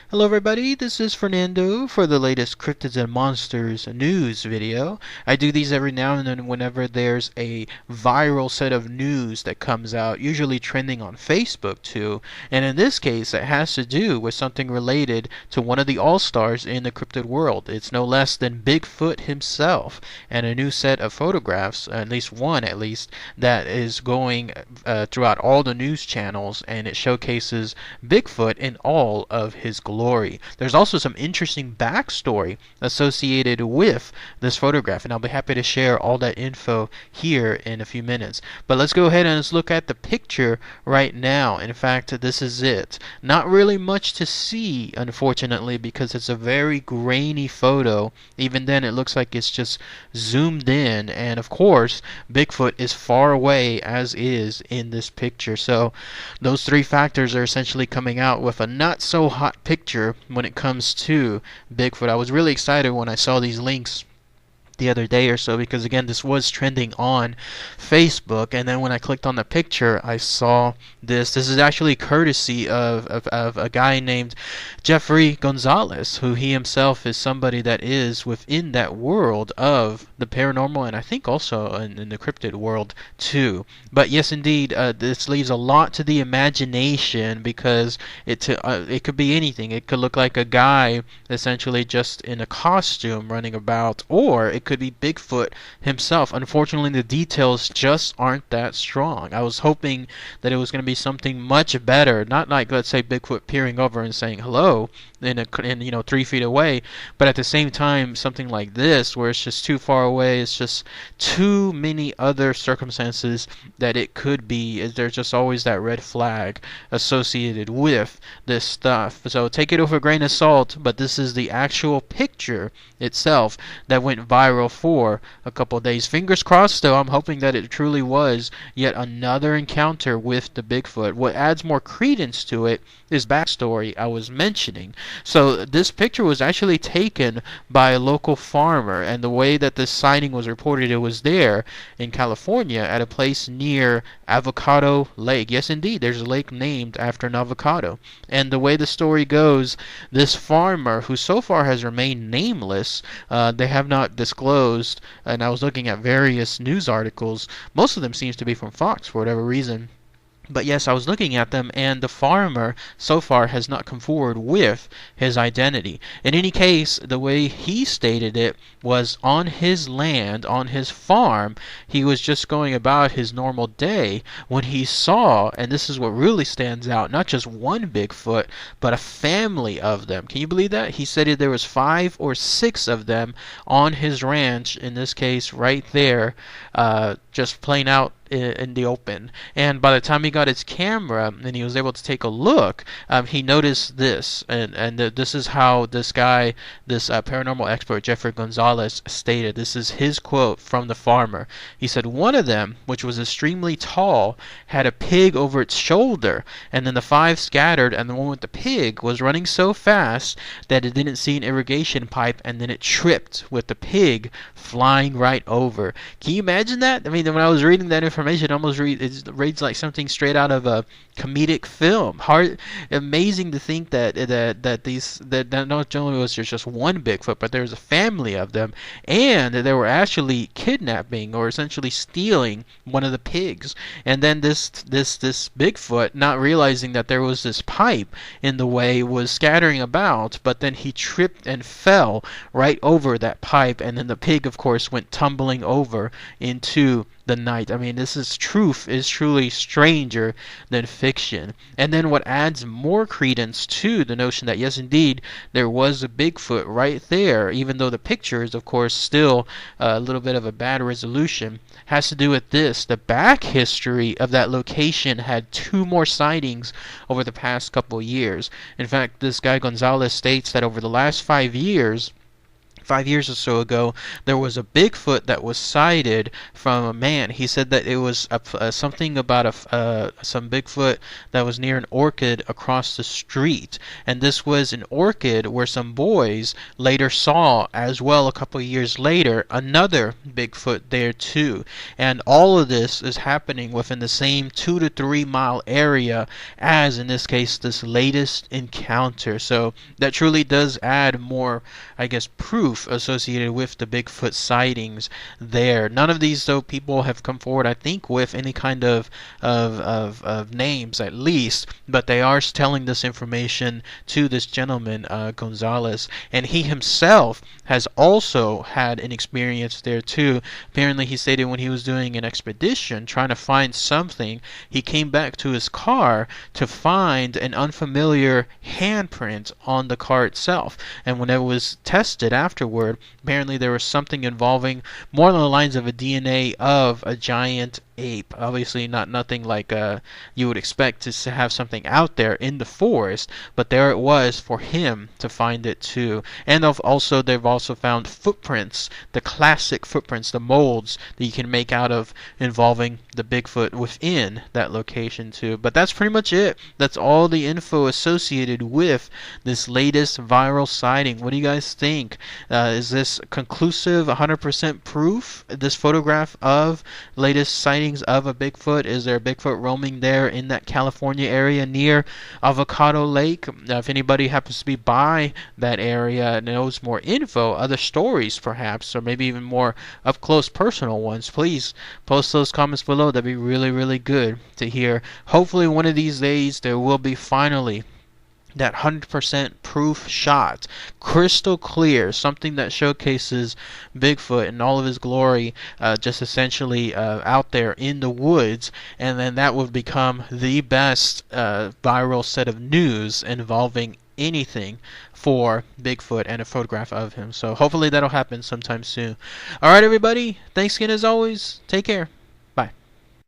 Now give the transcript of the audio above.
Hello everybody, this is Fernando for the latest Cryptids and Monsters news video. I do these every now and then whenever there's a viral set of news that comes out, usually trending on Facebook too, and in this case it has to do with something related to one of the all-stars in the cryptid world. It's no less than Bigfoot himself, and a new set of photographs, at least one at least, that is going throughout all the news channels, and it showcases Bigfoot in all of his glory. There's also some interesting backstory associated with this photograph, and I'll be happy to share all that info here in a few minutes. But let's go ahead and let's look at the picture right now. In fact, this is it. Not really much to see, unfortunately, because it's a very grainy photo. Even then, it looks like it's just zoomed in, and of course, Bigfoot is far away as is in this picture. So those three factors are essentially coming out with a not so hot picture when it comes to Bigfoot. I was really excited when I saw these links the other day or so, because again, this was trending on Facebook, and then when I clicked on the picture I saw this is actually courtesy of a guy named Jeffrey Gonzalez, who he himself is somebody that is within that world of the paranormal, and I think also in the cryptid world too. But yes, indeed, this leaves a lot to the imagination, because it could be anything. It could look like a guy essentially just in a costume running about, or it could be Bigfoot himself. Unfortunately, the details just aren't that strong. I was hoping that it was going to be something much better, not like, let's say, Bigfoot peering over and saying hello in 3 feet away, but at the same time something like this where it's just too far away. It's just too many other circumstances that it could be. There's just always that red flag associated with this stuff. So take it with a grain of salt, but this is the actual picture itself that went viral for a couple of days. Fingers crossed, though. I'm hoping that it truly was yet another encounter with the Bigfoot. What adds more credence to it is backstory I was mentioning. So this picture was actually taken by a local farmer, and the way that this sighting was reported, it was there in California at a place near Avocado Lake. Yes, indeed, there's a lake named after an avocado. And the way the story goes, this farmer, who so far has remained nameless, they have not disclosed, and I was looking at various news articles, most of them seems to be from Fox for whatever reason. But yes, I was looking at them, and the farmer so far has not come forward with his identity. In any case, the way he stated it was on his land, on his farm, he was just going about his normal day when he saw, and this is what really stands out, not just one Bigfoot, but a family of them. Can you believe that? He said there was 5 or 6 of them on his ranch, in this case right there, just playing out in the open. And by the time he got his camera and he was able to take a look, he noticed this, and this is how this guy, this paranormal expert Jeffrey Gonzalez, stated. This is his quote from the farmer. He said, "One of them, which was extremely tall, had a pig over its shoulder, and then the 5 scattered, and the one with the pig was running so fast that it didn't see an irrigation pipe, and then it tripped with the pig flying right over." Can you imagine that? I mean, when I was reading that information, it reads like something straight out of a comedic film. Amazing to think that not only was there just one Bigfoot, but there was a family of them, and they were actually kidnapping or essentially stealing one of the pigs. And then this Bigfoot, not realizing that there was this pipe in the way, was scattering about, but then he tripped and fell right over that pipe, and then the pig, of course, went tumbling over into the night. I mean, truth is truly stranger than fiction. And then what adds more credence to the notion that yes, indeed, there was a Bigfoot right there, even though the picture is, of course, still a little bit of a bad resolution, has to do with this. The back history of that location had 2 more sightings over the past couple of years. In fact, this guy Gonzalez states that over the last 5 years, 5 years or so ago, there was a Bigfoot that was sighted from a man. He said that it was something about some Bigfoot that was near an orchid across the street, and this was an orchid where some boys later saw, as well, a couple of years later, another Bigfoot there too. And all of this is happening within the same 2 to 3 mile area as, in this case, this latest encounter. So that truly does add more, I guess, proof associated with the Bigfoot sightings there. None of these, though, people have come forward, I think, with any kind of names, at least, but they are telling this information to this gentleman, Gonzalez, and he himself has also had an experience there too. Apparently, he stated when he was doing an expedition trying to find something, he came back to his car to find an unfamiliar handprint on the car itself, and when it was tested afterward, apparently there was something involving more along the lines of a DNA of a giant ape. Obviously not nothing like you would expect to have something out there in the forest, but there it was for him to find it too. And they've also found footprints, the classic footprints, the molds that you can make out of involving the Bigfoot within that location too. But that's pretty much it. That's all the info associated with this latest viral sighting. What do you guys think? Is this conclusive, 100% proof, this photograph of latest sighting of a Bigfoot? Is there a Bigfoot roaming there in that California area near Avocado Lake? If anybody happens to be by that area and knows more info, other stories perhaps, or maybe even more up close personal ones, please post those comments below. That'd be really, really good to hear. Hopefully one of these days there will be finally that 100% proof shot, crystal clear, something that showcases Bigfoot in all of his glory, just essentially out there in the woods, and then that would become the best viral set of news involving anything for Bigfoot and a photograph of him. So hopefully that'll happen sometime soon. Alright everybody, thanks again as always, take care.